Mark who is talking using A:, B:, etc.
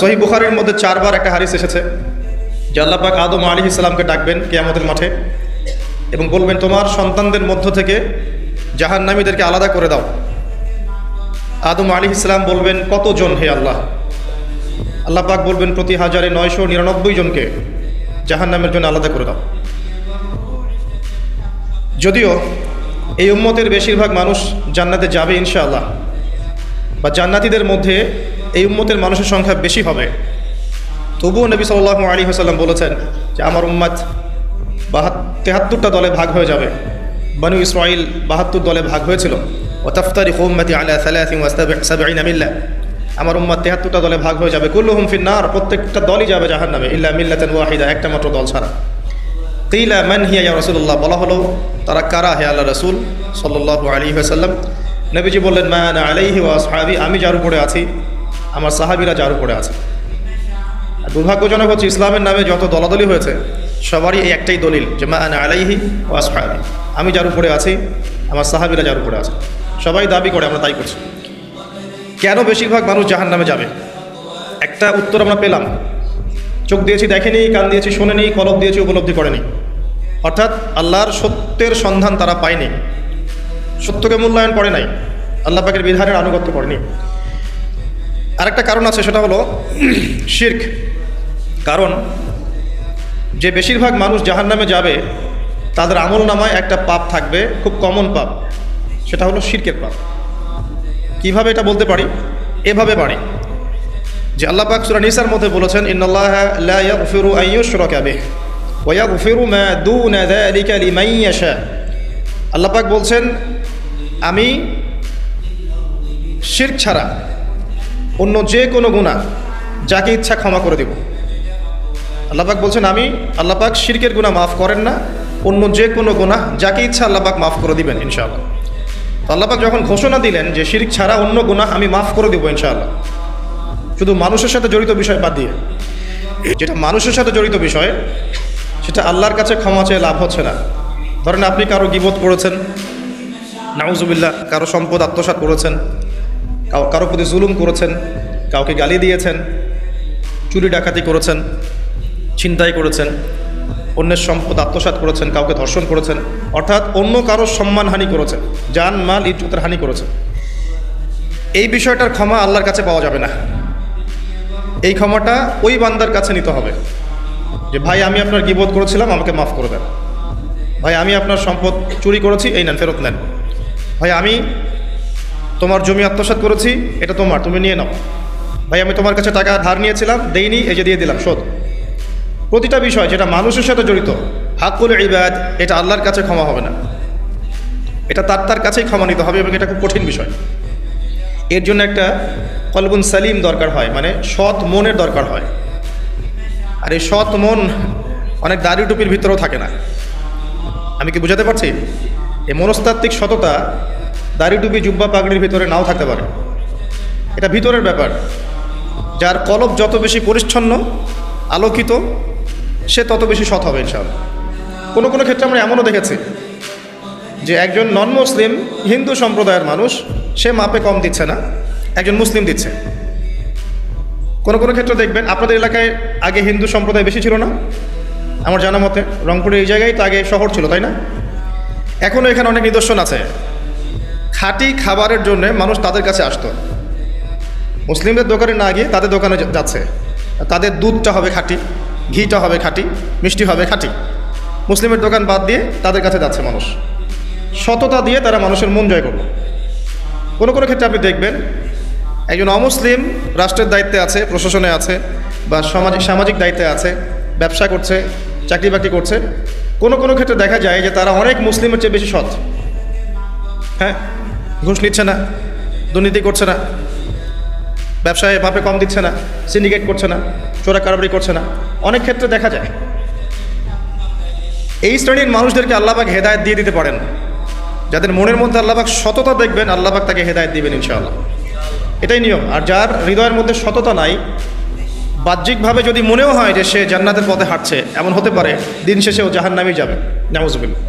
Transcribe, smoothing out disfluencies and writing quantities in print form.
A: সহিহ বুখারীর মধ্যে 4 বার একটা হাদিস এসেছে যে আল্লাহ পাক আদম আলাইহিস সালামকে ডাকবেন কিয়ামতের মাঠে এবং বলবেন তোমার সন্তানদের মধ্য থেকে জাহান্নামীদেরকে আলাদা করে দাও। আদম আলাইহিস সালাম বলবেন কতজন হে আল্লাহ? আল্লাহ পাক বলবেন প্রতি 1999 জনকে জাহান্নামের জন্য আলাদা করে দাও। যদিও এই উম্মতের বেশিরভাগ মানুষ জান্নাতে যাবে ইনশাআল্লাহ, বা জান্নাতীদের মধ্যে এই উম্মতের মানুষের সংখ্যা বেশি হবে, তবুও নবী সাল্লাল্লাহু আলাইহি ওয়াসাল্লাম বলেছেন যে আমার উম্মত 73টা দলে ভাগ হয়ে যাবে। বনু ইসরাঈল 72 দলে ভাগ হয়েছিল। ওয়া তাফতারিকু উম্মতি আলা 73 মিল্লা, আমার উম্মত 73টা দলে ভাগ হয়ে যাবে। কুল্লুহুম ফিন্নার, প্রত্যেকটা দলই যাবে জাহান্নামে, ইল্লা মিল্লাতান ওয়াহিদা, একটা মাত্র দল ছাড়া। কিলা মান হিয়া ইয়া রাসূলুল্লাহ, বলা হলো তারা কারা হে আল্লাহ রাসূল সাল্লাল্লাহু আলাইহি ওয়াসাল্লাম? নবীজি বললেন মা আনা আলাইহি ওয়া আসহাবি, আমি যার উপরে আছি আমার সাহাবীরা যার উপরে আছে। আর দুর্ভাগ্যজনক হচ্ছে ইসলামের নামে যত দলাদলি হয়েছে সবারই এই একটাই দলিল যে মা আনা আলাইহি ওয়া আসহাবি, আমি যার উপরে আছি আমার সাহাবীরা যার উপরে আছে। সবাই দাবি করে, আমরা তাই করছি। কেন বেশিরভাগ মানুষ জাহান্নামে যাবে? একটা উত্তর আমরা পেলাম, চোখ দিয়েছি দেখেনি, কান দিয়েছি শোনেনি, কলব দিয়েছি উপলব্ধি করেনি। অর্থাৎ আল্লাহর সত্যের সন্ধান তারা পায়নি, সত্যকে মূল্যায়ন করে নাই, আল্লাহ পাকের বিধানের আনুগত্য করেনি। আরেকটা কারণ আছে, সেটা হলো শিরক। কারণ যে বেশিরভাগ মানুষ জাহান্নামে যাবে তাদের আমল নামায় একটা পাপ থাকবে, খুব কমন পাপ, সেটা হলো শিরকের পাপ। কিভাবে এটা বলতে পারি? এভাবে পারি যে আল্লাহ পাক সূরা নিসার মধ্যে বলেছেন ইন্নাল্লাহা লা ইয়াগফিরু আন ইউশরাকা বিহি ওয়া ইয়াগফিরু মা দুনা যালিকা লিমান ইয়াশা। আল্লাহ পাক বলছেন আমি শিরক ছাড়া অন্য যে কোনো গুনাহ যাকে ইচ্ছা ক্ষমা করে দেব। আল্লাহ পাক বলছেন আল্লাহ পাক শিরকের গুনাহ মাফ করেন না, অন্য যে কোনো গুনাহ যাকে ইচ্ছা আল্লাহ পাক মাফ করে দিবেন ইনশাআল্লাহ। তো আল্লাহ পাক যখন ঘোষণা দিলেন যে শিরক ছাড়া অন্য গুনাহ আমি মাফ করে দেব ইনশাআল্লাহ, শুধু মানুষের সাথে জড়িত বিষয় বাদ দিয়ে, যেটা মানুষের সাথে জড়িত বিষয় সেটা আল্লাহর কাছে ক্ষমা চেয়ে লাভ হচ্ছে না। ধরেন আপনি কারো গীবত করেছেন, নাউজুবিল্লাহ, কারো সম্পদ আত্মসাৎ করেছেন, কারো প্রতি জুলুম করেছেন, কাউকে গালি দিয়েছেন, চুরি ডাকাতি করেছেন, ছিনতাই করেছেন, অন্যের সম্পদ আত্মসাৎ করেছেন, কাউকে ধর্ষণ করেছেন, অর্থাৎ অন্য কারো সম্মানহানি করেছেন, জান মাল ইজ্জতের হানি করেছেন। এই বিষয়টার ক্ষমা আল্লাহর কাছে পাওয়া যাবে না। এই ক্ষমাটা ওই বান্দার কাছে নিতে হবে যে ভাই আমি আপনার গীবত করেছিলাম, আমাকে মাফ করে দেন। ভাই আমি আপনার সম্পদ চুরি করেছি, এই নেন, ফেরত নেন। ভাই আমি তোমার জমি আত্মসাৎ করেছি, এটা তোমার, তুমি নিয়ে নাও। ভাই আমি তোমার কাছে টাকা ধার নিয়েছিলাম, দেইনি, এই যে দিয়ে দিলাম, শোধ। প্রতিটা বিষয় যেটা মানুষের সাথে জড়িত, হাক্কুল ইবাদ, এটা আল্লাহর কাছে ক্ষমা হবে না, এটা তার কাছেই ক্ষমা নিতে হবে, এবং এটা খুব কঠিন বিষয়। এর জন্য একটা কলবুন সালিম দরকার হয়, মানে সৎ মনের দরকার হয়। আর এই সৎ মন অনেক দাড়ি টুপির ভিতরেও থাকে না। আমি কি বুঝাতে পারছি? এই মনস্তাত্ত্বিক সততা দাড়ি টুপি জুব্বা পাগড়ির ভিতরে নাও থাকতে পারে, এটা ভিতরের ব্যাপার। যার কলব যত বেশি পরিচ্ছন্ন আলোকিত, সে তত বেশি সৎ হবে ইনশাআল্লাহ। কোনো কোনো ক্ষেত্রে আমরা এমনও দেখেছি যে একজন নন মুসলিম হিন্দু সম্প্রদায়ের মানুষ, সে মাপে কম দিচ্ছে না, একজন মুসলিম দিচ্ছে। কোনো কোনো ক্ষেত্রে দেখবেন আপনাদের এলাকায় আগে হিন্দু সম্প্রদায় বেশি ছিল না, আমার জানা মতে রংপুরের এই জায়গায় তো আগে শহর ছিল, তাই না? এখনও এখানে অনেক নিদর্শন আছে। খাঁটি খাবারের জন্য মানুষ তাদের কাছে আসতো, মুসলিমদের দোকানে না গিয়ে তাদের দোকানে যাচ্ছে। তাদের দুধটা হবে খাঁটি, ঘিটা হবে খাঁটি, মিষ্টি হবে খাঁটি। মুসলিমের দোকান বাদ দিয়ে তাদের কাছে যাচ্ছে মানুষ, সততা দিয়ে তারা মানুষের মন জয় করবে। কোনো কোনো ক্ষেত্রে আপনি দেখবেন একজন অমুসলিম রাষ্ট্রের দায়িত্বে আছে, প্রশাসনে আছে, বা সামাজিক দায়িত্বে আছে, ব্যবসা করছে, চাকরি বাকরি করছে। কোনো কোনো ক্ষেত্রে দেখা যায় যে তারা অনেক মুসলিমের চেয়ে বেশি সৎ। হ্যাঁ, ঘুষ নিচ্ছে না, দুর্নীতি করছে না, ব্যবসায় মাপে কম দিচ্ছে না, সিন্ডিকেট করছে না, চোরা কারবারি করছে না, অনেক ক্ষেত্রে দেখা যায়। এই শ্রেণীর মানুষদেরকে আল্লাহ পাক হেদায়েত দিয়ে দিতে পারেন। যাদের মনের মধ্যে আল্লাহ পাক সততা দেখবেন, আল্লাহ পাক তাকে হেদায়েত দিবেন ইনশাআল্লাহ, এটাই নিয়ম। আর যার হৃদয়ের মধ্যে সততা নাই, বাহ্যিকভাবে যদি মনেও হয় যে সে জান্নাতের পথে হাঁটছে, এমন হতে পারে দিন শেষে ও জাহান্নামেই যাবে, নাউজুবিল্লাহ।